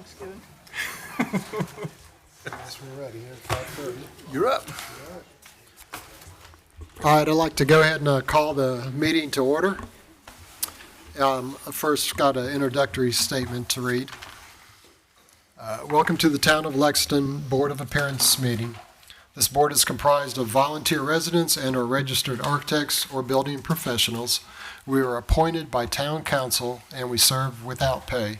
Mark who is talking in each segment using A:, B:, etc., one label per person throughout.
A: Thanksgiving.
B: Yes, we're ready here at 5:30.
A: You're up.
B: All right, I'd like to go ahead and call the meeting to order. First, got an introductory statement to read. Welcome to the Town of Lexington Board of Appearance meeting. This board is comprised of volunteer residents and/or registered architects or building professionals. We are appointed by town council and we serve without pay.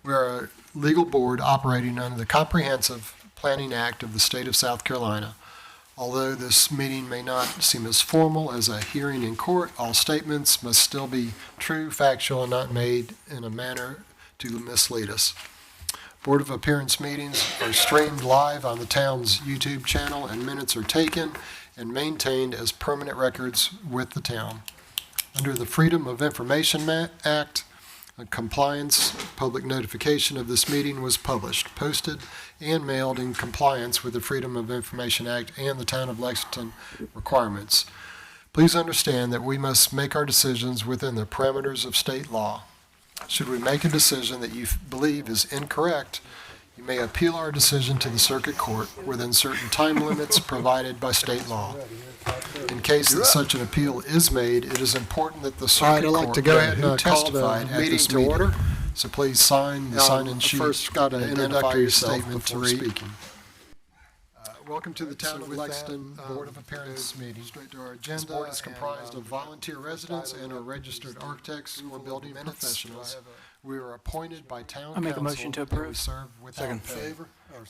B: We are a legal board operating under the Comprehensive Planning Act of the state of South Carolina. Although this meeting may not seem as formal as a hearing in court, all statements must still be true, factual, and not made in a manner to mislead us. Board of Appearance meetings are streamed live on the town's YouTube channel, and minutes are taken and maintained as permanent records with the town. Under the Freedom of Information Act, a compliance public notification of this meeting was published, posted, and mailed in compliance with the Freedom of Information Act and the Town of Lexington requirements. Please understand that we must make our decisions within the parameters of state law. Should we make a decision that you believe is incorrect, you may appeal our decision to the circuit court within certain time limits provided by state law. In case that such an appeal is made, it is important that the circuit court know who testified at this meeting. So please sign the sign-in sheet. First, got an introductory statement to read. Welcome to the Town of Lexington Board of Appearance meeting. This board is comprised of volunteer residents and are registered architects or building professionals. We are appointed by town council.
A: I make a motion to approve.
B: We serve without pay.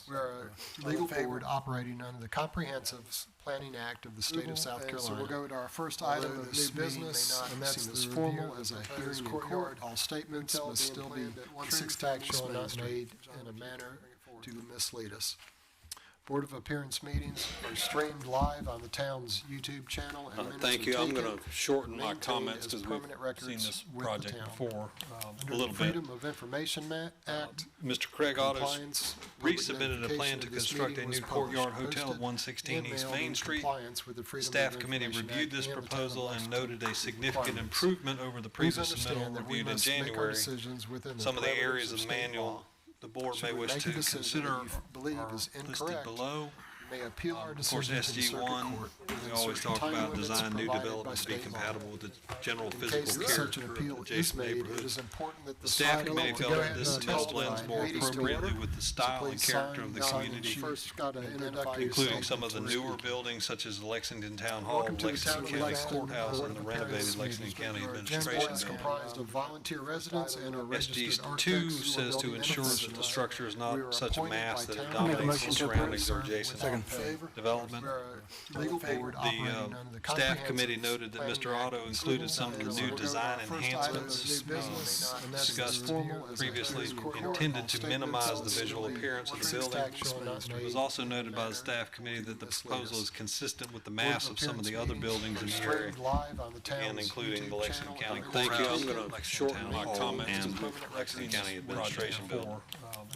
B: We are a legal board operating under the Comprehensive Planning Act of the state of South Carolina. So we'll go to our first item of new business, and that's as formal as a hearing in court. All statements must still be true, factual, and not made in a manner to mislead us. Board of Appearance meetings are streamed live on the town's YouTube channel. And
C: Thank you. I'm going to shorten my comments because we've seen this project before a little bit.
B: Freedom of Information Act.
C: Mr. Craig Otto's resubmitted a plan to construct a new courtyard hotel at 116 East Main Street. The staff committee reviewed this proposal and noted a significant improvement over the previous submittal reviewed in January. Some of the areas of the manual the board may wish to consider are listed below. Of course, SG1, we always talk about design new development to be compatible with the general physical character of adjacent neighborhoods. The staff committee felt that this test blends more appropriately with the style and character of the community, including some of the newer buildings such as the Lexington Town Hall, Lexington County Courthouse, and the renovated Lexington County Administration Building. SG2 says to ensure that the structure is not such a mass that it dominates the surroundings or adjacent development. The staff committee noted that Mr. Otto included some of the new design enhancements discussed previously intended to minimize the visual appearance of the building. It was also noted by the staff committee that the proposal is consistent with the mass of some of the other buildings in the area, and including the Lexington County Courthouse. Thank you. I'm going to shorten my comments and Lexington County Administration Building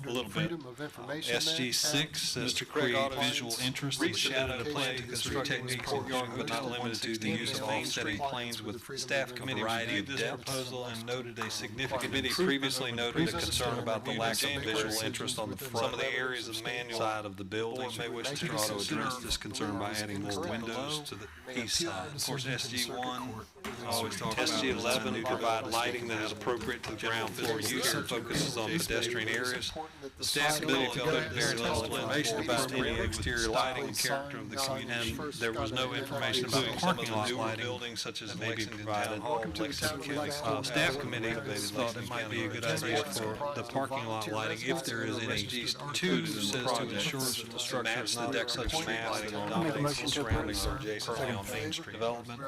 C: a little bit. SG6 says to create visual interest in shadow plan to construct a new courtyard, but not limited to the use of offsetting planes. With staff committee reviewed this proposal and noted a significant committee previously noted a concern about the lack of visual interest on the front. Some of the areas of the manual side of the building may wish to address this concern by adding more windows to the east side. Of course, SG1 always talk about SG11 to provide lighting that is appropriate to the ground floor use and focuses on pedestrian areas. The staff committee felt that very little information about any exterior lighting and character of the community, and there was no information about parking lot lighting buildings such as may be provided. Lexington County staff committee thought it might be a good idea for the parking lot lighting if there is any. SG2 says to ensure that the structure is not such a mass that it dominates the surroundings or adjacent on Main Street development.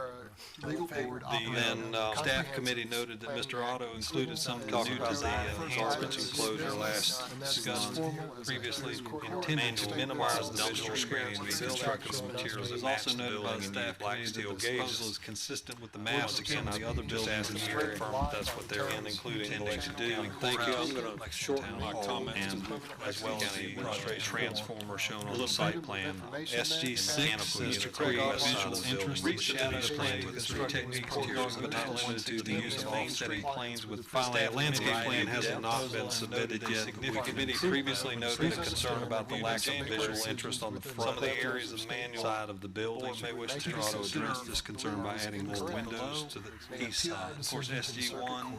C: The staff committee noted that Mr. Otto included some of the new design enhancements enclosure last discussed previously intended to minimize the screens and construction materials. It was also noted by the staff committee that the proposal is consistent with the maps of some of the other buildings in the area. That's what they're intending to do. Thank you. I'm going to shorten my comments as well as the transformer shown on the site plan. SG6 is to create a visual interest in the shadow plan with three techniques materials but not limited to the use of offsetting planes with finally a landscape plan has not been submitted yet. The committee previously noted a concern about the lack of visual interest on the front of the areas of the manual side of the building. May wish to address this concern by adding more windows to the east side. Of course, SG1,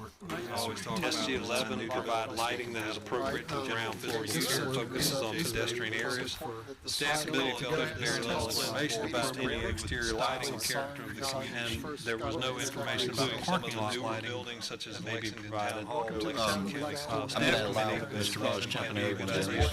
C: always talk about SG11 to provide lighting that is appropriate to ground floor use and focuses on pedestrian areas. The staff committee felt there was very little information about any exterior lighting or character of the community, and there was no information about parking lot lighting, buildings such as maybe provided.
A: I'm going to allow Mr. Raj Champagne to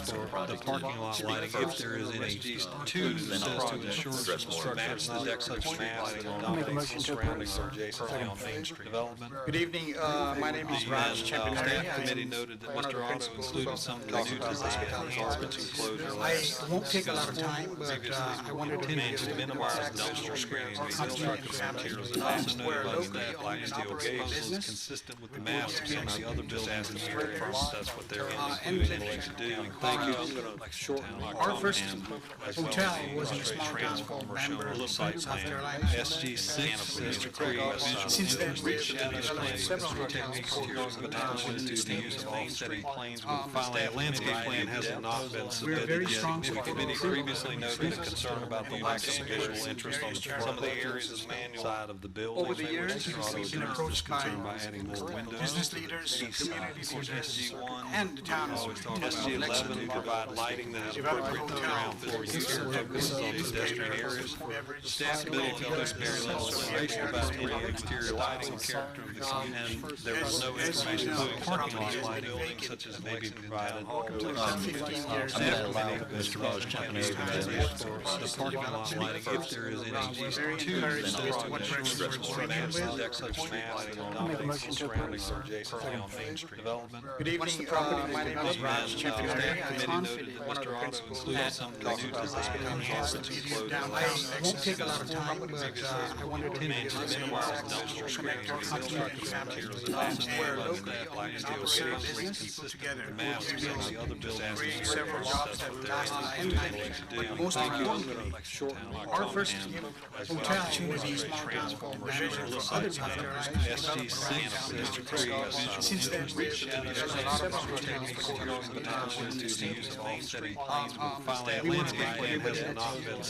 C: For the parking lot lighting, if there is any, two says to ensure the structure to the deck such maps that dominate surroundings or adjacently on Main Street development.
D: Good evening, my name is Raj Champagne.
C: Staff committee noted that Mr. Otto included some of the new design enhancements enclosure.
D: I won't take a lot of time, but I wanted to
C: Intending to minimize the dumpster screening and construction materials. It also noted by the staff light steel gauges is consistent with the maps of some of the other buildings in the area. That's what they're intending to do. Thank you. I'm going to shorten my
D: Our first
C: comments
D: hotel was in a small town
C: transformer
D: called
C: shown on the site
D: South
C: plan.
D: Carolina.
C: SG6 is to create a visual
D: Since then,
C: interest in
D: we've
C: shadows
D: developed
C: plans
D: several
C: with
D: hotels
C: techniques
D: called
C: materials but not limited to the use of offsetting planes with finally a landscape plan has not been
D: We're
C: submitted
D: very
C: yet.
D: strong
C: The committee previously noted a concern about the lack of visual interest on some of the areas of the manual side of the building.
D: Over the years, we've been approached by
C: adding more windows.
D: business leaders, community leaders, and the town
C: SG11
D: Lexington
C: provide lighting that is appropriate to ground floor use and focuses on pedestrian areas. The staff committee felt there was very little information about any exterior lighting or character of the community, and there was no information including parking lot lighting, buildings such as may be provided.
A: I'm going to allow Mr. Raj Champagne to
C: The parking lot lighting, if there is any, two I'll make a motion to approve on Main Street development.
D: Good evening, my name is Raj Champagne.
C: Committee noted that Mr. Otto included some of the new design enhancements included.
D: I won't take a lot of time, but I wanted to
C: Intending to minimize dumpster screening and construction materials. It also
D: where
C: noted
D: locally
C: that light steel
D: opposite
C: gauges
D: business
C: consistent
D: together.
C: with the maps of some of the other buildings.
D: create several jobs that would last a lifetime. But most importantly, our first hotel was a small town division for other hotels
C: SG6 is to create a visual
D: Since then, there's a lot of opportunities for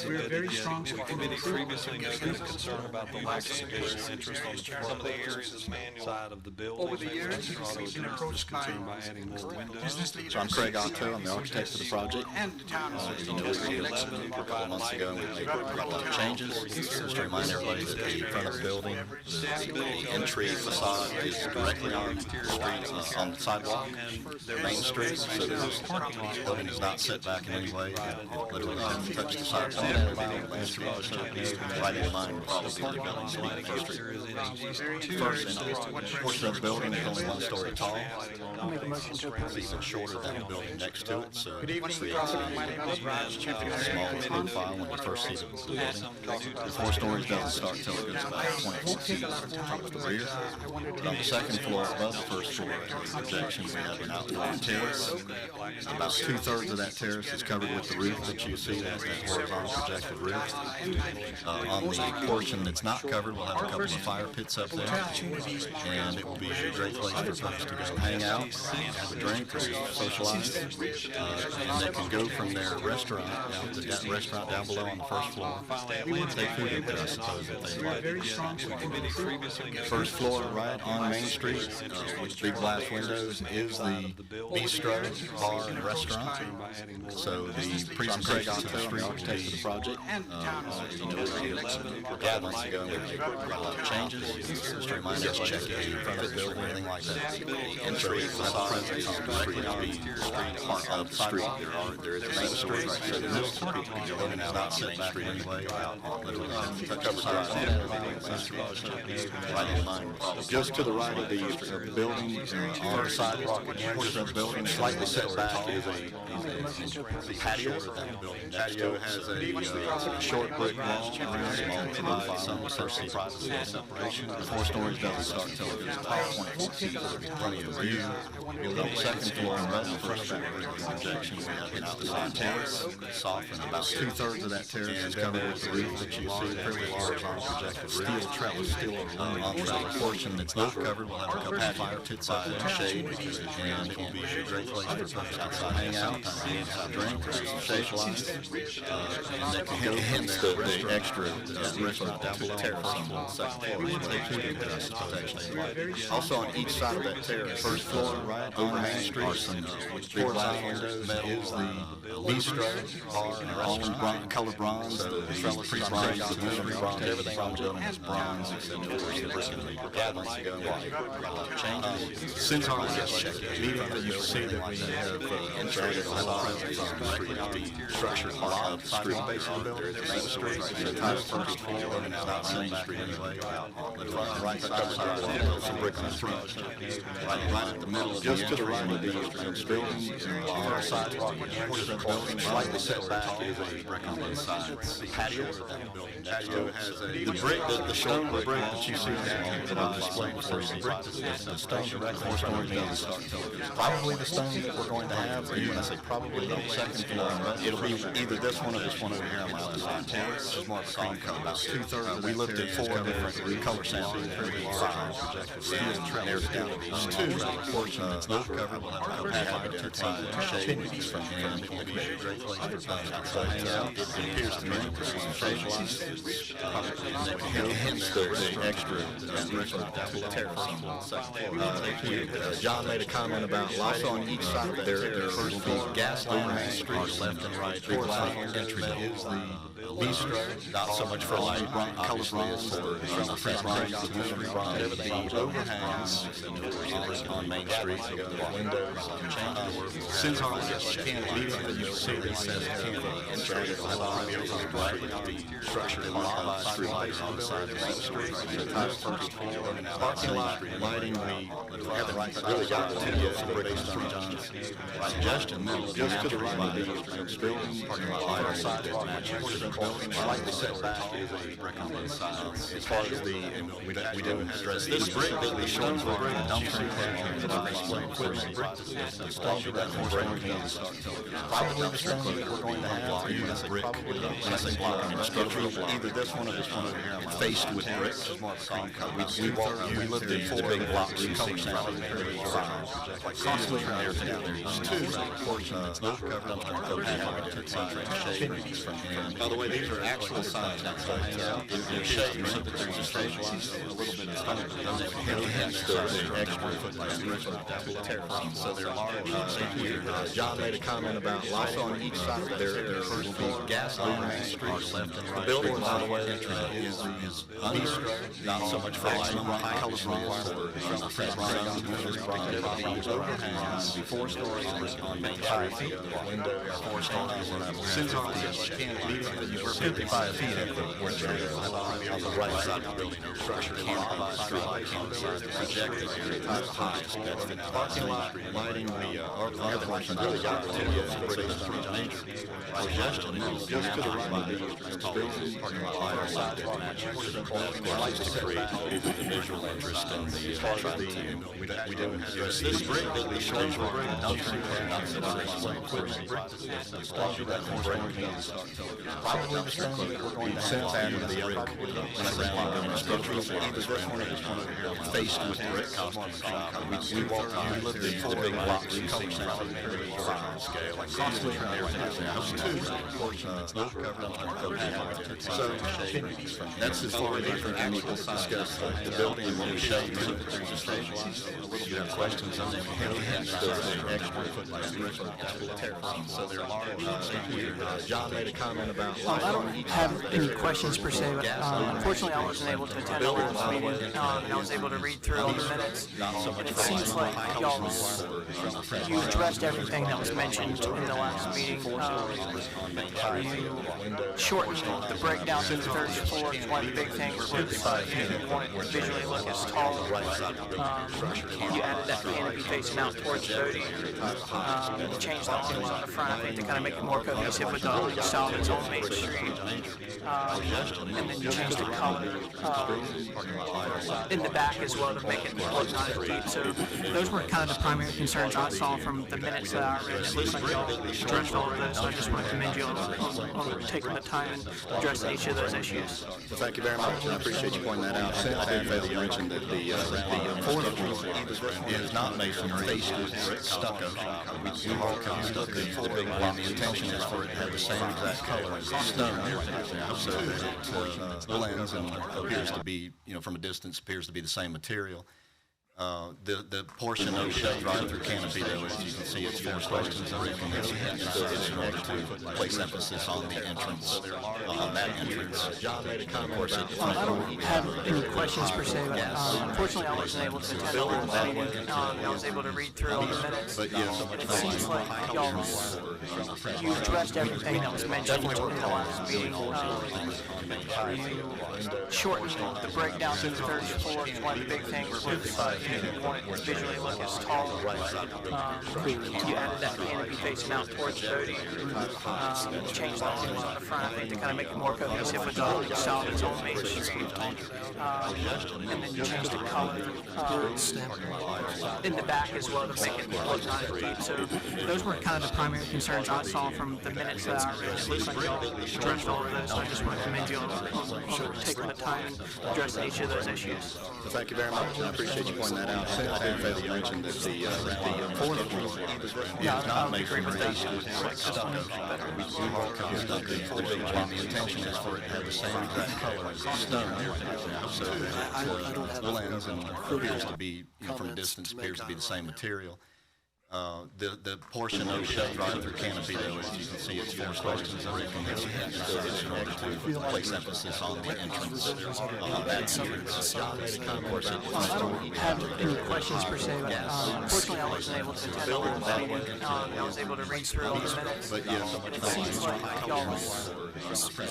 D: We're very strong
C: The committee previously noted a concern about the lack of visual interest on some of the areas of the manual side of the building.
D: Over the years, we've been approached by
C: adding more windows.
D: business leaders.
A: So I'm Craig Otto, I'm the architect for the project.
D: And the town
A: You know, we made a couple of months ago, we made a lot of changes. Just to remind everybody that the front of the building, the entry facade is directly on the street, on the sidewalk, Main Street, so the building is not set back in any way. It literally doesn't touch the sidewalk. Mr. Raj Champagne, right in line with all of the other buildings in the first portion of the building is only 1 story tall. It's even shorter than the building next to it, so
D: Good
A: it
D: evening,
A: creates
D: my name is Raj
A: a
D: Champagne.
A: small profile when you first see the building. The 4 stories doesn't start till it goes about 24 feet towards the rear. But on the second floor, above the first floor, as a projection, we have an outdoor terrace. About 2/3 of that terrace is covered with the roof that you see, that horizontal projected roof. On the portion that's not covered, we'll have a couple of fire pits up there, and it will be a great place for folks to go hang out, have a drink, or socialize. And they can go from their restaurant down to that restaurant down below on the first floor. Take food up there, I suppose, if they like. First floor, right on Main Street, with big glass windows, is the bistro, bar, and restaurant. So the presentation to the street architect for the project, you know, a couple months ago, we made a lot of changes. Just to remind everybody that the front of the building, anything like that. The entry facade is directly on the street. There is a main street right there. The building is not set back in any way. Literally touch the sidewalk. Right in line. Just to the right of the building, on the sidewalk, portion of the building slightly set back is a patio that Patio has a short brick wall around it, provides some personal privacy and separation. The 4 stories doesn't start till it goes about 20 feet, so there'll be plenty of view. You'll on the second floor above the first floor projection, we have an outside terrace, softened. About 2/3 of that terrace is covered with the roof that you see, fairly large on projected steel trellis, steel aluminum trellis. Portion that's not covered will have a couple of fire pits out there, shade, and it will be a great place for folks outside hang out, inside drink, shade lights, and that can go hence the extra restaurant down below terrace on the second floor. Also on each side of that terrace, first floor, right over Main Street, are some big glass windows. Is the bistro bar, all in color bronze, the trellis pre-bronze, the mystery bronze, everything on the building is bronze, except for the brick and the gatherings to go changes. Since our last meeting, you see that we have integrated a lot of presence on the street, the structure of the street, basically. There's the entire first floor, and it's not Main Street anyway. The right side, some brick on the front, right at the middle of the just to the right of the building, far sidewalk, portion of the building, slightly set back is a brick on both sides. Patio has the brick, the stone brick that you see that I'm displaying first, the brick, the stone direct 4 stories doesn't start till it goes. Probably the stone that we're going to have, or when I say probably, the second floor, it'll be either this one or this one over here on my outside terrace. There's more of a cream color. About 2/3 of we looked at 4 different color samples, projected steel trellis down to these 2 portions that's not covered. We'll have a patio to inside, shade, and it will be a great place for folks outside hang out. It appears to me to see some shade lights, hence the extra restaurant down below terrace on the second floor. John made a comment about lighting. Also on each side of there first floor gas line streets left and right. Big light entry is the bistro, not so much for light, color bronze, from the front bronze, the mystery bronze, everything overhangs on Main Street, the windows, since our meeting that you see recessed canopy integrated a lot of the structure in the street lights on the side of Main Street, the entire first floor, parking lot lighting, we haven't really gotten to yet, so based on John's suggestion, just to the right of the building, parking lot light on the side that matches the building, slightly set back is a brick on both sides. As far as we didn't address this brick that we showed for the dumpster that I've explained quickly, the stone that probably the stone that we're going to have, or even a brick, when I say block and structural, either this one or this one over here, faced with bricks, we lived in 4 big blocks, color sampling, costly and everything out there. There's 2 portions that's not covered, by the way, these are actual signs outside hang out. There's shade, so that there's a stage line, a little bit of stone, hence the extra footlights, terrace, so they're large. John made a comment about lighting on each side of their first floor gas line streets left and right. The building, by the way, is bistro, not so much for lighting, color bronze, from the front bronze, overhangs, 4 stories on Main Street, window, 4 stories, since our canopy, you were 55 feet on the right side of the building, structure canopy, street lights, projected the highest, that's the parking lot, lighting, we haven't really gotten to yet, based on major suggestion, is just to the right of the building, parking lot light on side that matches, likes to create the visual interest in the traffic. We didn't address this brick that we showed for the dumpster, not so much explain quickly, the stone that probably the stone that we're going to have added the brick around the structural, either this one or this one over here, faced with brick. We lived in 4 big blocks, color sampling, scale, costly and everything. There's 2 portions that's not covered, so that's as far as anything we will discuss the building and the shade. If you have questions on it, the extra footlights, so they're large. John made a comment about
E: I don't have any questions per se, but unfortunately I wasn't able to attend the last meeting, and I was able to read through all the minutes. And it seems like you addressed everything that was mentioned in the last meeting. You shorten the breakdown to the third floor. One of the big things was you want it to visually look as tall. You added that canopy facing out towards the podium. You changed the awnings on the front, I think, to kind of make it more cohesive with the awning style that's on Main Street. And then you changed the color in the back as well to make it look not as deep. So those were kind of the primary concerns I saw from the minutes that I read. It looks like y'all addressed all of those, so I just want to commend you on taking the time and addressing each of those issues.
A: Well, thank you very much, and I appreciate you pointing that out. I did fail to mention that the fourth floor is not masonry, it's stucco. We mark out stucco, and the intention is for it to have the same exact color as stone, so that it blends and appears to be, from a distance, appears to be the same material. The portion of the drive-through canopy, though, as you can see, it's 4 stories in brick, and it's in order to place emphasis on the entrance, on that entrance. Of course,
E: I don't have any questions per se, but unfortunately I wasn't able to attend all of the meeting. I was able to read through all the minutes.
A: But yes,
E: It seems like you addressed everything that was mentioned in the last meeting. You shortened the breakdown to the third floor. One of the big things was you want it to visually look as tall. You added that canopy facing out towards the podium. You changed the awnings on the front, I think, to kind of make it more cohesive with the awning style that's on Main Street. And then you changed the color in the back as well to make it look not as deep. So those were kind of the primary concerns I saw from the minutes that I read. It looks like y'all addressed all of those, so I just want to commend you on taking the time and addressing each of those issues.
A: well, thank you very much, and I appreciate you pointing that out. I did fail to mention that the fourth floor is not masonry, it's stucco. We mark out stucco, and the intention is for it to have the same exact color as stone, so that it blends and appears to be, from a distance, appears to be the same material. The portion of the drive-through canopy, though, as you can see, it's 4 stories in brick, and it's in order to place emphasis on the entrance, on that entrance. Of course,
E: I don't have any questions per se, but unfortunately I wasn't able to attend all of the meeting. I was able to read through all the minutes.
A: but yes,
E: It seems like y'all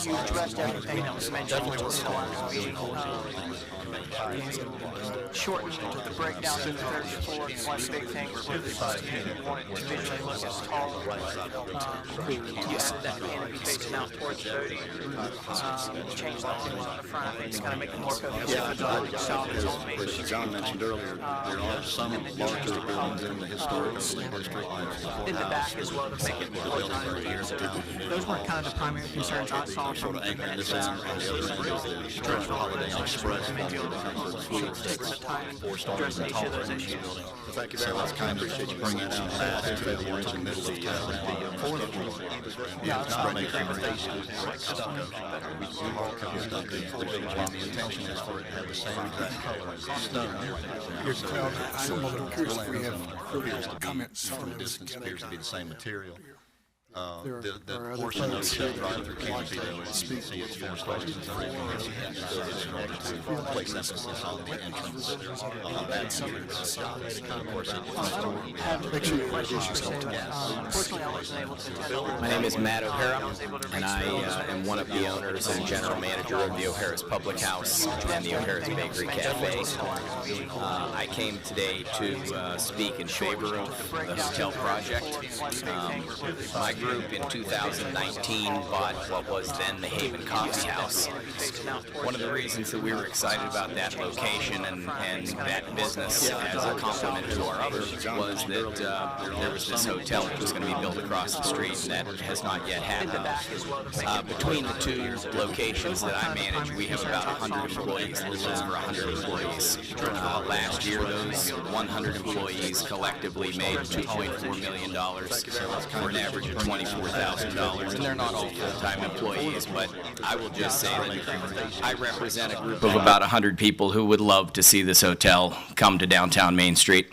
E: you addressed everything that was mentioned in the last meeting. You shortened the breakdown to the third floor. One of the big things was you want it to visually look as tall. You added that canopy facing out towards the podium. You changed the awnings on the front, I think, to kind of make it more cohesive with the awning style that's on Main Street.
A: John mentioned earlier, there are some larger buildings in the historic district.
E: In the back as well to make it look not as deep. So those were kind of the primary concerns I saw from the minutes that I read. It looks like y'all addressed all of those, so I just want to commend you on taking the time and addressing each of those issues.
A: Thank you very much. I appreciate you bringing that out. I did fail to mention that the fourth floor is not masonry, it's stucco. We mark out stucco, and the intention is for it to have the same exact color as stone. So
D: I'm curious if we have
A: appears to be,
D: comments
A: from a
D: from
A: distance, appears to be the same material.
B: There
A: The
B: are other
A: portion of
B: folks
A: the
B: here that
A: drive-through
B: would
A: canopy,
B: like to
A: though, as you can see, it's 4 stories in brick, and it's in order to place emphasis on the entrance, on that entrance. Of course,
E: I don't have any questions per se, but unfortunately I wasn't able to attend all of the
F: My name is Matt O'Hara,
E: I was able to read
F: and I
E: through all those
F: am one of the owners and general manager of the O'Hara's Public House and the O'Hara's Bakery Cafe. I came today to speak in favor of the hotel project. My group in 2019 bought what was then the Haven Coffee House. One of the reasons that we were excited about that location and that business as a complement to our others was that there was this hotel that was going to be built across the street, and that has not yet happened. Between the two locations that I manage, we have about 100 employees, a little over 100 employees. Last year, those 100 employees collectively made $2.4 million for an average of $24,000, and they're not all full-time employees, but I will just say that I represent a group of about 100 people who would love to see this hotel come to downtown Main Street.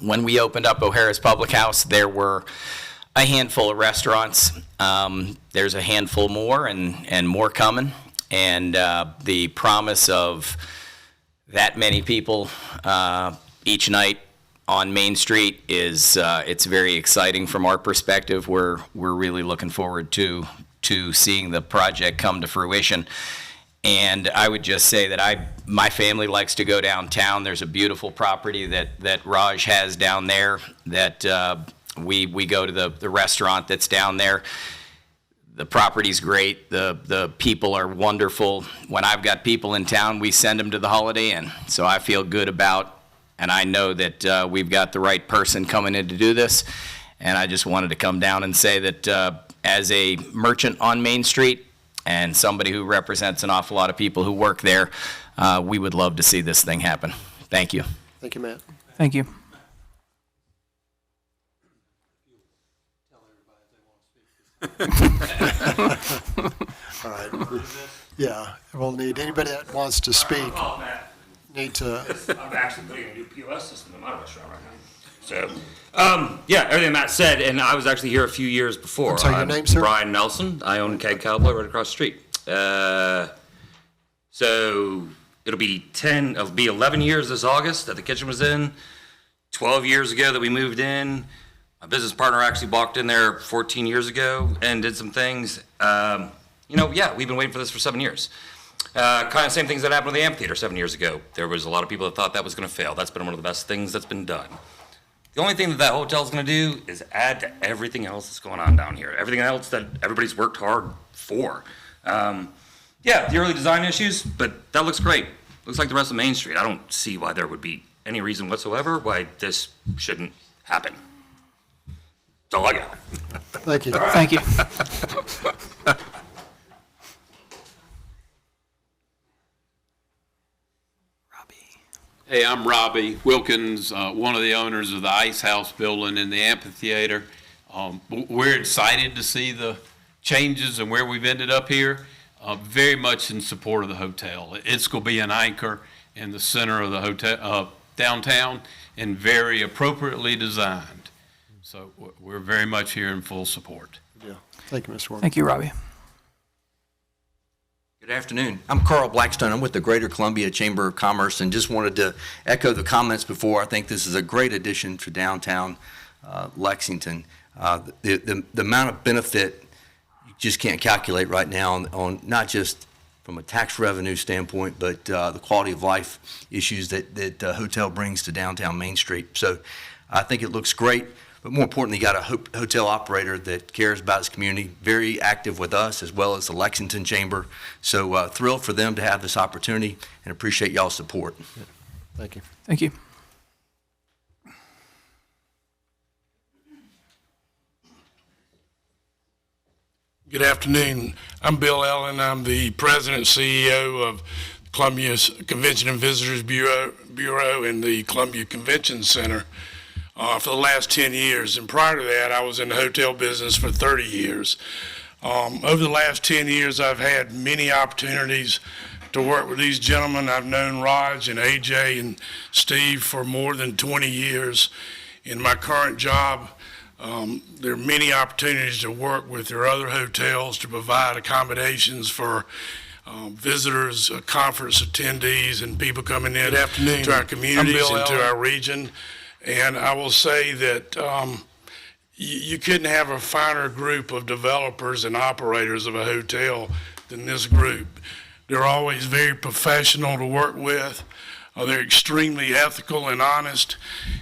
F: When we opened up O'Hara's Public House, there were a handful of restaurants. There's a handful more and more coming, and the promise of that many people each night on Main Street is it's very exciting from our perspective. We're really looking forward to to seeing the project come to fruition. And I would just say that my family likes to go downtown. There's a beautiful property that Raj has down there that we go to the restaurant that's down there. The property's great. The people are wonderful. When I've got people in town, we send them to the Holiday Inn. So I feel good about, and I know that we've got the right person coming in to do this. And I just wanted to come down and say that as a merchant on Main Street and somebody who represents an awful lot of people who work there, we would love to see this thing happen. Thank you.
B: Thank you, Matt.
E: Thank you.
B: All right. Yeah, we'll need anybody that wants to speak. Need to.
G: I'm actually putting a new POS system in my restaurant right now. So, yeah, everything Matt said, and I was actually here a few years before.
B: I'm sorry, your name, sir?
G: Brian Nelson. I own Keg Cowboy right across the street. So it'll be 11 years this August that the kitchen was in. 12 years ago that we moved in. My business partner actually walked in there 14 years ago and did some things. Yeah, we've been waiting for this for 7 years. Kind of same things that happened with the amphitheater 7 years ago. There was a lot of people that thought that was going to fail. That's been one of the best things that's been done. The only thing that hotel is going to do is add to everything else that's going on down here. Everything else that everybody's worked hard for. Yeah, the early design issues, but that looks great. Looks like the rest of Main Street. I don't see why there would be any reason whatsoever why this shouldn't happen. That's all I got.
B: Thank you.
E: Thank you.
H: Hey, I'm Robbie Wilkins, one of the owners of the Ice House building in the amphitheater. We're excited to see the changes and where we've ended up here. Very much in support of the hotel. It's going to be an anchor in the center of the hotel, downtown, and very appropriately designed. So we're very much here in full support.
B: Yeah. Thank you, Mr. Warren.
E: Thank you, Robbie.
I: Good afternoon. I'm Carl Blackstone. I'm with the Greater Columbia Chamber of Commerce, and just wanted to echo the comments before. I think this is a great addition to downtown Lexington. The amount of benefit you just can't calculate right now on not just from a tax revenue standpoint, but the quality of life issues that the hotel brings to downtown Main Street. So I think it looks great. But more importantly, you got a hotel operator that cares about his community, very active with us as well as the Lexington Chamber. So thrilled for them to have this opportunity and appreciate y'all's support.
B: Yeah. Thank you.
E: Thank you.
J: Good afternoon. I'm Bill Ellen. I'm the president and CEO of Columbia's Convention and Visitors Bureau and the Columbia Convention Center. For the last 10 years, and prior to that, I was in the hotel business for 30 years. Over the last 10 years, I've had many opportunities to work with these gentlemen. I've known Raj and AJ and Steve for more than 20 years. In my current job, there are many opportunities to work with their other hotels to provide accommodations for visitors, conference attendees, and people coming in to our communities and to our region. And I will say that you couldn't have a finer group of developers and operators of a hotel than this group. They're always very professional to work with. They're extremely ethical and honest.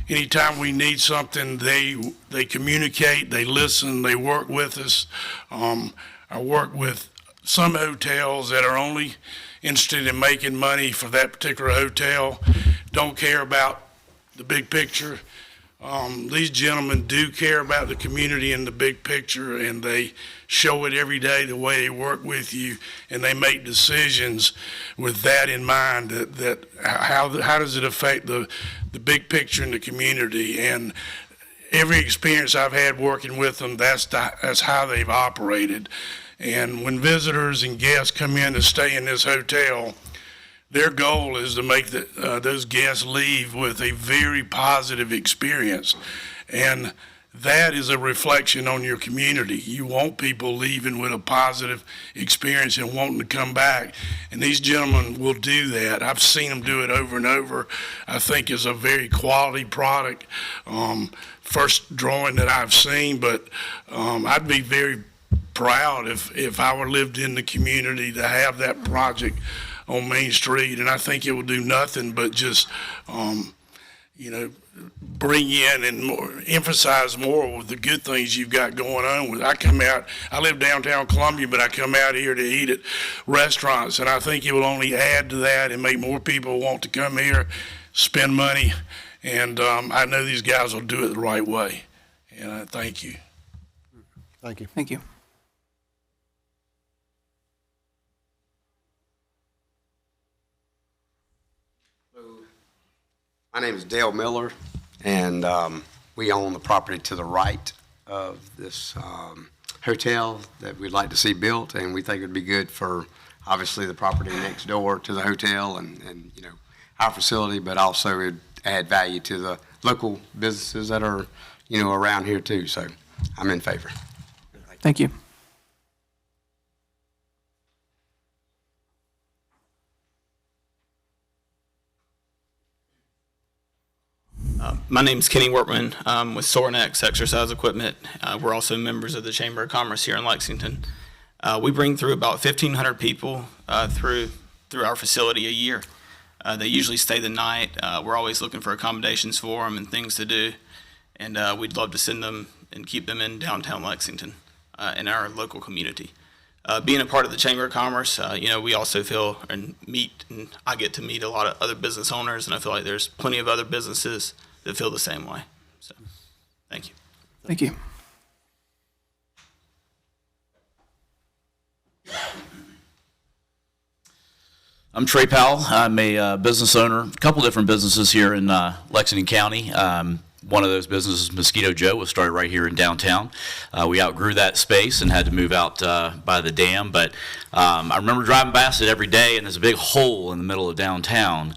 J: Anytime we need something, they communicate, they listen, they work with us. I work with some hotels that are only interested in making money for that particular hotel, don't care about the big picture. These gentlemen do care about the community and the big picture, and they show it every day the way they work with you, and they make decisions with that in mind, that how does it affect the big picture in the community. And every experience I've had working with them, that's how they've operated. And when visitors and guests come in to stay in this hotel, their goal is to make those guests leave with a very positive experience. And that is a reflection on your community. You want people leaving with a positive experience and wanting to come back. And these gentlemen will do that. I've seen them do it over and over. I think it's a very quality product. First drawing that I've seen, but I'd be very proud if I were lived in the community to have that project on Main Street, and I think it will do nothing but just, bring in and emphasize more with the good things you've got going on. I live downtown Columbia, but I come out here to eat at restaurants, and I think it will only add to that and make more people want to come here, spend money, and I know these guys will do it the right way. And I thank you.
B: Thank you.
E: Thank you.
K: My name is Dale Miller, and we own the property to the right of this hotel that we'd like to see built, and we think it'd be good for, obviously, the property next door to the hotel and our facility, but also it'd add value to the local businesses that are, around here too. So I'm in favor.
E: Thank you.
L: My name is Kenny Workman. I'm with Sornex Exercise Equipment. We're also members of the Chamber of Commerce here in Lexington. We bring through about 1,500 people through our facility a year. They usually stay the night. We're always looking for accommodations for them and things to do, and we'd love to send them and keep them in downtown Lexington in our local community. Being a part of the Chamber of Commerce, we also feel and I get to meet a lot of other business owners, and I feel like there's plenty of other businesses that feel the same way. So, thank you.
E: Thank you.
M: I'm Trey Powell. I'm a business owner, a couple different businesses here in Lexington County. One of those businesses, Mosquito Joe, was started right here in downtown. We outgrew that space and had to move out by the dam, but I remember driving past it every day, and there's a big hole in the middle of downtown.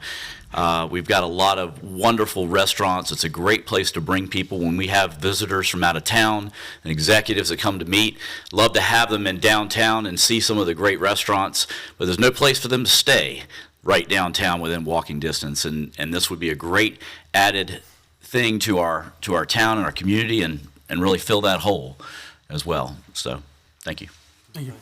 M: We've got a lot of wonderful restaurants. It's a great place to bring people when we have visitors from out of town and executives that come to meet. Love to have them in downtown and see some of the great restaurants, but there's no place for them to stay right downtown within walking distance, and this would be a great added thing to our town and our community and really fill that hole as well. So, thank you.
E: Thank you.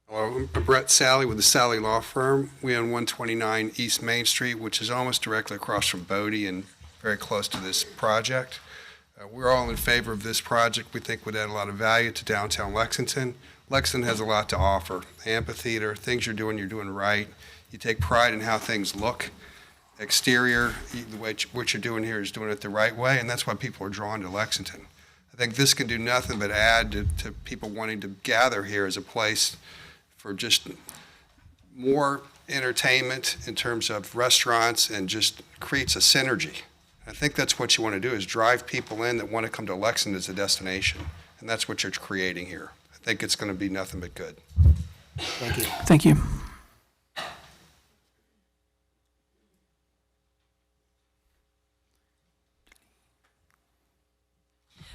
N: Hello, I'm Brett Sally with the Sally Law Firm. We own 129 East Main Street, which is almost directly across from Bodie and very close to this project. We're all in favor of this project. We think would add a lot of value to downtown Lexington. Lexington has a lot to offer. The amphitheater, things you're doing right. You take pride in how things look. Exterior, what you're doing here is doing it the right way, and that's why people are drawn to Lexington. I think this can do nothing but add to people wanting to gather here as a place for just more entertainment in terms of restaurants, and just creates a synergy. I think that's what you want to do, is drive people in that want to come to Lexington as a destination, and that's what you're creating here. I think it's going to be nothing but good.
B: Thank you.
E: Thank you.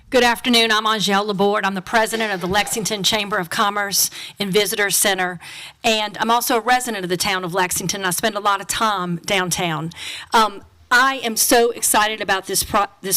O: Good afternoon. I'm Angèle Laborde. I'm the president of the Lexington Chamber of Commerce and Visitors Center, and I'm also a resident of the town of Lexington. I spend a lot of time downtown. I am so excited about this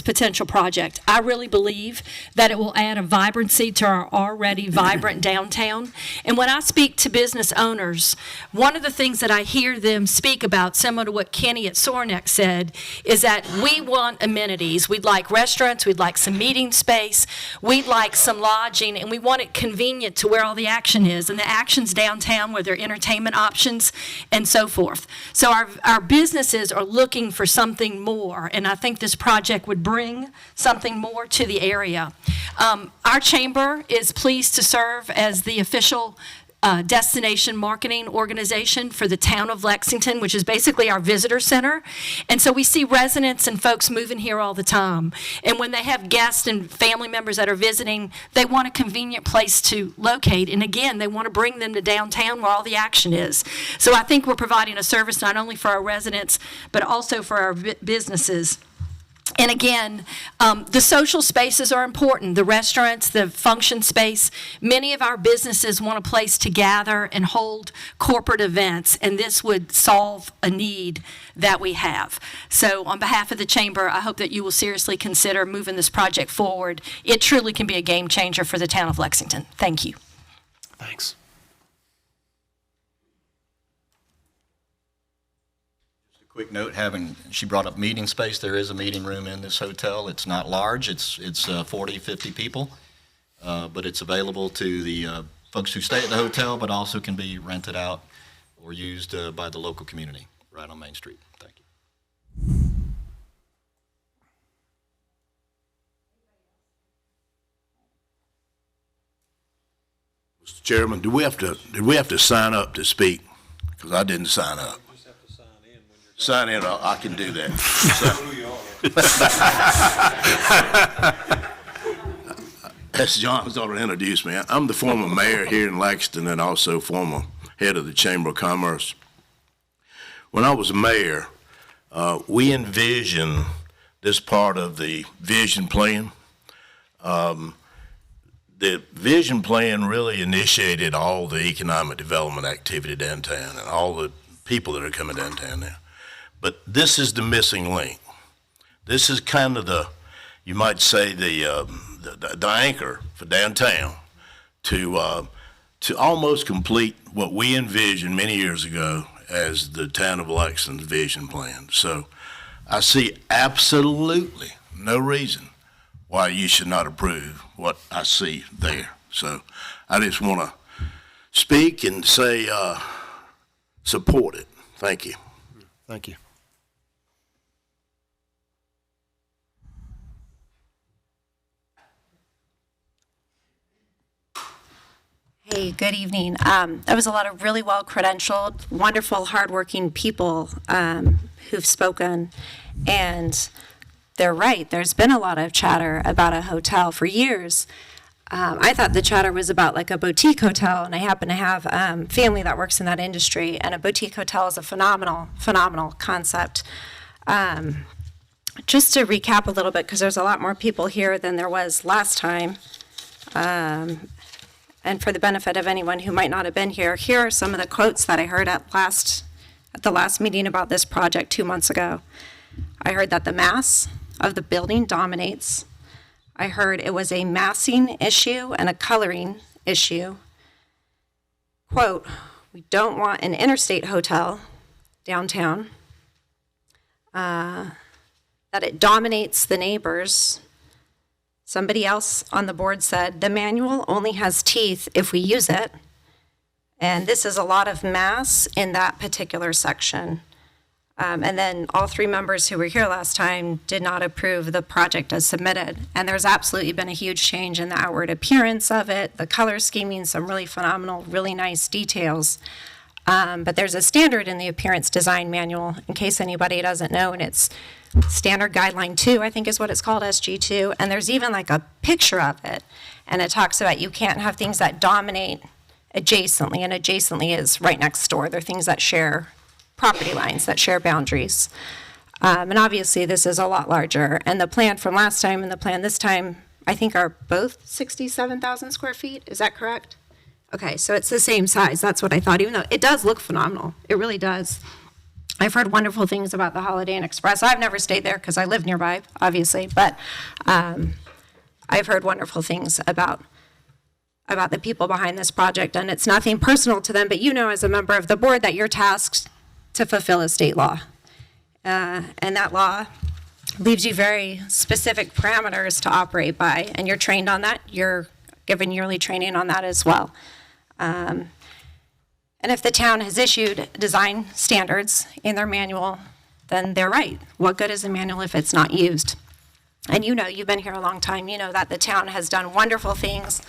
O: potential project. I really believe that it will add a vibrancy to our already vibrant downtown. And when I speak to business owners, one of the things that I hear them speak about, similar to what Kenny at Sornex said, is that we want amenities. We'd like restaurants, we'd like some meeting space, we'd like some lodging, and we want it convenient to where all the action is. And the action's downtown, where there are entertainment options and so forth. So our businesses are looking for something more, and I think this project would bring something more to the area. Our chamber is pleased to serve as the official destination marketing organization for the town of Lexington, which is basically our visitor center. And so we see residents and folks moving here all the time. And when they have guests and family members that are visiting, they want a convenient place to locate. And again, they want to bring them to downtown where all the action is. So I think we're providing a service not only for our residents, but also for our businesses. And again, the social spaces are important, the restaurants, the function space. Many of our businesses want a place to gather and hold corporate events, and this would solve a need that we have. So on behalf of the Chamber, I hope that you will seriously consider moving this project forward. It truly can be a game changer for the town of Lexington. Thank you.
B: Thanks.
A: Quick note, she brought up meeting space. There is a meeting room in this hotel. It's not large. It's 40, 50 people, but it's available to the folks who stay at the hotel, but also can be rented out or used by the local community right on Main Street. Thank you.
P: Mr. Chairman, did we have to sign up to speak? Because I didn't sign up. Sign in, I can do that. As John's already introduced me, I'm the former mayor here in Lexington and also former head of the Chamber of Commerce. When I was mayor, we envisioned this part of the vision plan. The vision plan really initiated all the economic development activity downtown and all the people that are coming downtown now. But this is the missing link. This is kind of you might say, the anchor for downtown to almost complete what we envisioned many years ago as the town of Lexington's vision plan. So I see absolutely no reason why you should not approve what I see there. So I just want to speak and say support it. Thank you.
B: Thank you.
Q: Hey, good evening. There was a lot of really well-credentialed, wonderful, hardworking people who've spoken, and they're right. There's been a lot of chatter about a hotel for years. I thought the chatter was about like a boutique hotel, and I happen to have family that works in that industry, and a boutique hotel is a phenomenal concept. Just to recap a little bit, because there's a lot more people here than there was last time, and for the benefit of anyone who might not have been here, here are some of the quotes that I heard at the last meeting about this project 2 months ago. I heard that the mass of the building dominates. I heard it was a massing issue and a coloring issue. Quote, we don't want an interstate hotel downtown. That it dominates the neighbors. Somebody else on the board said, the manual only has teeth if we use it. And this is a lot of mass in that particular section. And then all three members who were here last time did not approve the project as submitted. And there's absolutely been a huge change in the outward appearance of it, the color scheming, some really phenomenal, really nice details. But there's a standard in the appearance design manual, in case anybody doesn't know, and it's standard guideline 2, I think is what it's called, SG2. And there's even like a picture of it. And it talks about you can't have things that dominate adjacently, and adjacently is right next door. They're things that share property lines, that share boundaries. And obviously this is a lot larger. And the plan from last time and the plan this time, I think are both 67,000 square feet. Is that correct? Okay, so it's the same size. That's what I thought, even though it does look phenomenal. It really does. I've heard wonderful things about the Holiday Inn Express. I've never stayed there because I live nearby, obviously, but I've heard wonderful things about the people behind this project, and it's nothing personal to them, but you know as a member of the board that you're tasked to fulfill a state law. And that law leaves you very specific parameters to operate by, and you're trained on that. You're given yearly training on that as well. And if the town has issued design standards in their manual, then they're right. What good is a manual if it's not used? And you know, you've been here a long time, you know that the town has done wonderful things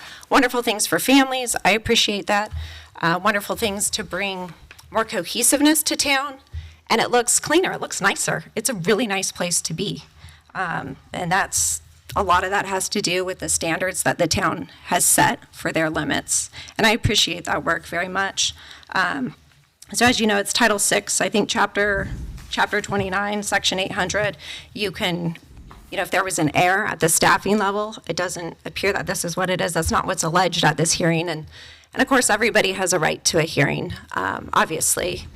Q: for families. I appreciate that. Wonderful things to bring more cohesiveness to town. And it looks cleaner, it looks nicer. It's a really nice place to be. And a lot of that has to do with the standards that the town has set for their limits. And I appreciate that work very much. So as you know, it's Title VI, I think Chapter 29, Section 800. You can if there was an error at the staffing level, it doesn't appear that this is what it is. That's not what's alleged at this hearing. And of course, everybody has a right to a hearing, obviously.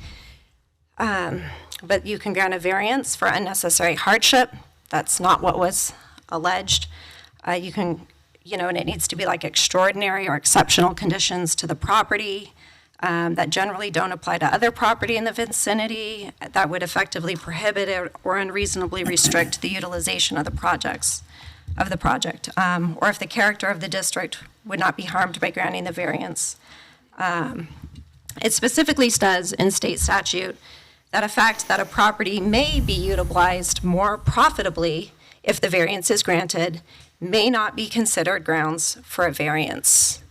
Q: But you can grant a variance for unnecessary hardship. That's not what was alleged. You can, and it needs to be like extraordinary or exceptional conditions to the property that generally don't apply to other property in the vicinity that would effectively prohibit or unreasonably restrict the utilization of the project, or if the character of the district would not be harmed by granting the variance. It specifically says in state statute that a fact that a property may be utilized more profitably if the variance is granted may not be considered grounds for a variance.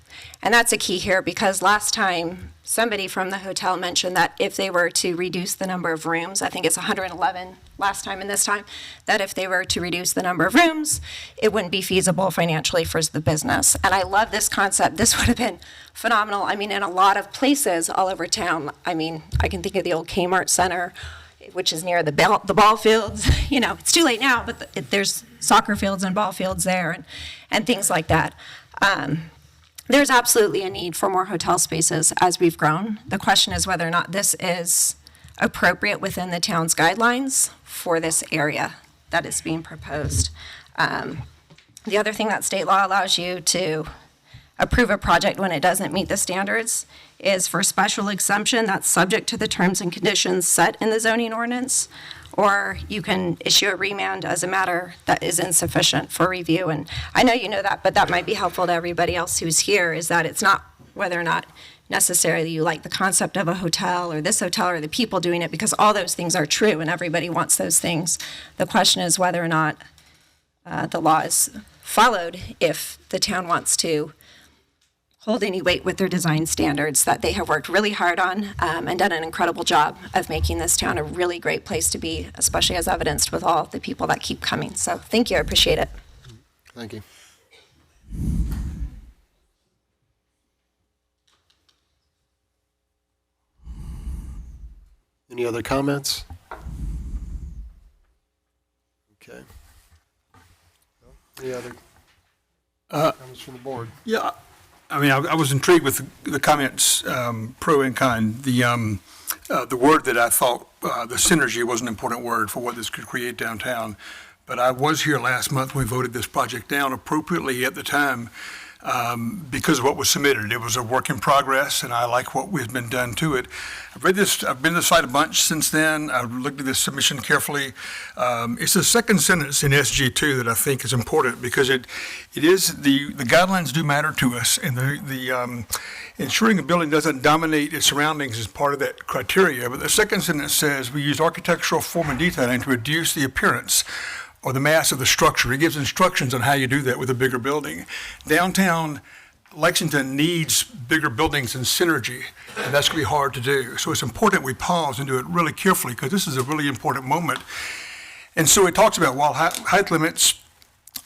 Q: And that's a key here, because last time somebody from the hotel mentioned that if they were to reduce the number of rooms, I think it's 111 last time and this time, that if they were to reduce the number of rooms, it wouldn't be feasible financially for the business. And I love this concept. This would have been phenomenal. I mean, in a lot of places all over town. I mean, I can think of the old Kmart Center, which is near the ball fields. It's too late now, but there's soccer fields and ball fields there and things like that. There's absolutely a need for more hotel spaces as we've grown. The question is whether or not this is appropriate within the town's guidelines for this area that is being proposed. The other thing that state law allows you to approve a project when it doesn't meet the standards is for special exemption that's subject to the terms and conditions set in the zoning ordinance, or you can issue a remand as a matter that is insufficient for review. And I know you know that, but that might be helpful to everybody else who's here, is that it's not whether or not necessarily you like the concept of a hotel or this hotel or the people doing it, because all those things are true and everybody wants those things. The question is whether or not the law is followed if the town wants to hold any weight with their design standards that they have worked really hard on and done an incredible job of making this town a really great place to be, especially as evidenced with all the people that keep coming. So thank you, I appreciate it.
B: Thank you. Any other comments? Okay. Any other comments from the board?
R: Yeah, I mean, I was intrigued with the comments, pro and con. The word that I thought, the synergy was an important word for what this could create downtown. But I was here last month when we voted this project down appropriately at the time because of what was submitted. It was a work in progress, and I like what has been done to it. I've been to the site a bunch since then. I've looked at this submission carefully. It's the second sentence in SG2 that I think is important, because it is, the guidelines do matter to us, and the ensuring a building doesn't dominate its surroundings is part of that criteria. But the second sentence says we use architectural form and detailing to reduce the appearance or the mass of the structure. It gives instructions on how you do that with a bigger building. Downtown Lexington needs bigger buildings and synergy, and that's going to be hard to do. So it's important we pause and do it really carefully, because this is a really important moment. And so it talks about, while height limits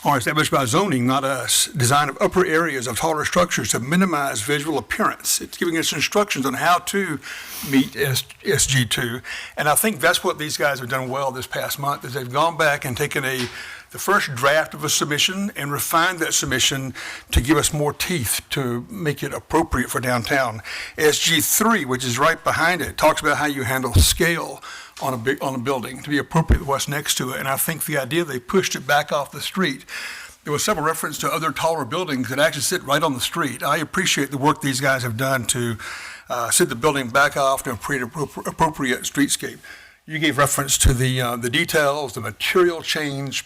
R: are established by zoning, not us, design of upper areas of taller structures to minimize visual appearance. It's giving us instructions on how to meet SG2. And I think that's what these guys have done well this past month, is they've gone back and taken the first draft of a submission and refined that submission to give us more teeth to make it appropriate for downtown. SG3, which is right behind it, talks about how you handle scale on a building to be appropriate with what's next to it. And I think the idea they pushed it back off the street, there was several reference to other taller buildings that actually sit right on the street. I appreciate the work these guys have done to sit the building back off to create an appropriate streetscape. You gave reference to the details, the material change.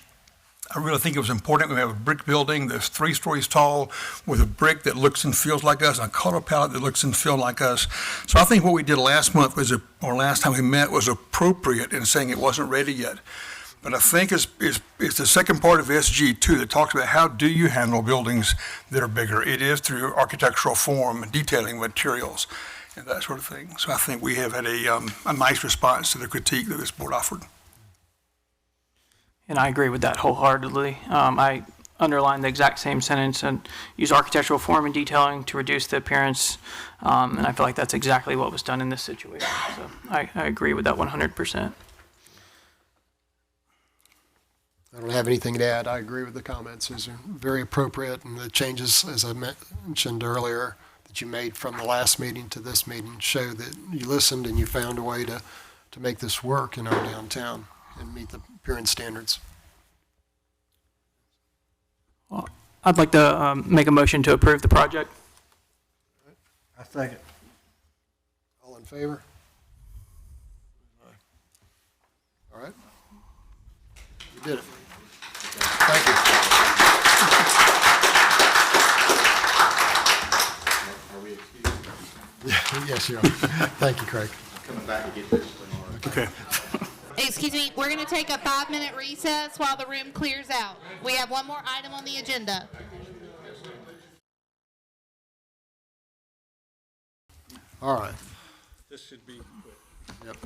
R: I really think it was important. We have a brick building that's 3 stories tall with a brick that looks and feels like us, and a color palette that looks and feels like us. So I think what we did last month or last time we met was appropriate in saying it wasn't ready yet. But I think it's the second part of SG2 that talks about how do you handle buildings that are bigger. It is through architectural form, detailing, materials, and that sort of thing. So I think we have had a nice response to the critique that this board offered.
E: And I agree with that wholeheartedly. I underlined the exact same sentence and use architectural form and detailing to reduce the appearance. And I feel like that's exactly what was done in this situation. So I agree with that 100%.
B: I don't have anything to add. I agree with the comments. These are very appropriate, and the changes, as I mentioned earlier, that you made from the last meeting to this meeting show that you listened and you found a way to make this work in our downtown and meet the appearance standards.
E: Well, I'd like to make a motion to approve the project.
D: I second.
B: All in favor? All right. You did it. Thank you. Yes, you are. Thank you, Craig.
P: Coming back to get this.
B: Okay.
S: Excuse me, we're going to take a 5-minute recess while the room clears out. We have one more item on the agenda.
B: All right.
R: This should be quick.
B: Yep.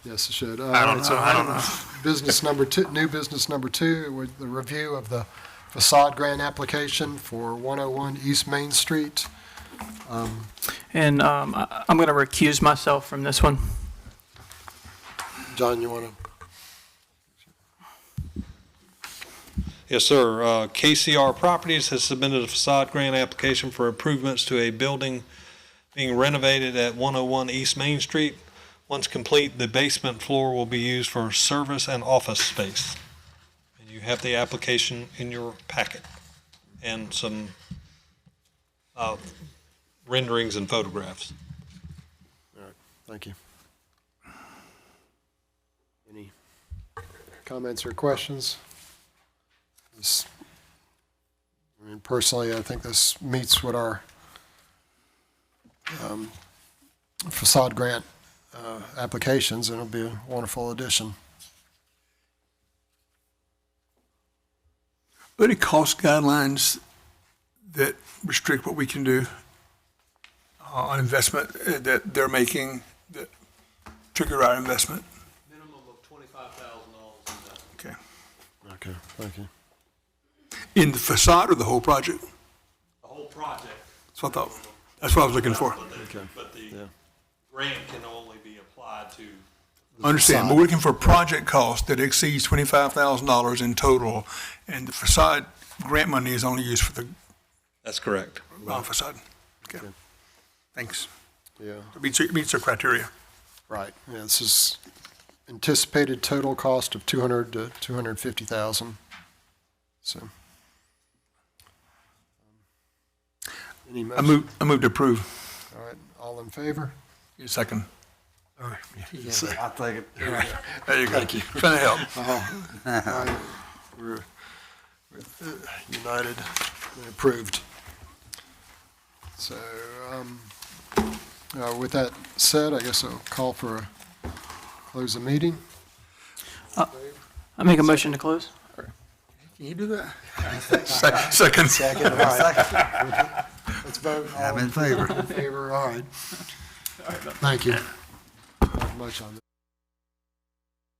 B: Yes, it should.
R: I don't know.
B: Business number two, new business number 2, with the review of the facade grant application for 101 East Main Street.
E: I'm going to recuse myself from this one.
B: John, you want to?
C: Yes, sir. KCR Properties has submitted a facade grant application for improvements to a building being renovated at 101 East Main Street. Once complete, the basement floor will be used for service and office space. And you have the application in your packet and some renderings and photographs.
B: All right, thank you. Any comments or questions? I mean, personally, I think this meets what our facade grant applications, and it'll be a wonderful addition.
R: Are there any cost guidelines that restrict what we can do on investment that they're making that trigger our investment?
C: Minimum of $25,000.
R: Okay.
B: Okay, thank you.
R: In the facade or the whole project?
C: The whole project.
R: That's what I thought. That's what I was looking for.
C: But the grant can only be applied to.
R: Understand, but we're looking for project cost that exceeds $25,000 in total, and the facade grant money is only used for the
C: That's correct.
R: facade. Okay. Thanks.
B: Yeah.
R: It meets our criteria.
B: Right. Yeah, this is anticipated total cost of $200,000 to $250,000. So. Any
R: I move to approve.
B: All right. All in favor?
R: Your second.
B: All right.
D: I'll take it.
B: All right.
R: There you go.
B: Thank you.
R: Trying to help.
B: All right. We're united and approved. So, with that said, I guess I'll call for close the meeting.
E: I make a motion to close.
R: Can you do that? Second.
B: Second. All right. Let's vote.
D: I'm in favor.
B: In favor. All right. Thank you. Not much on this.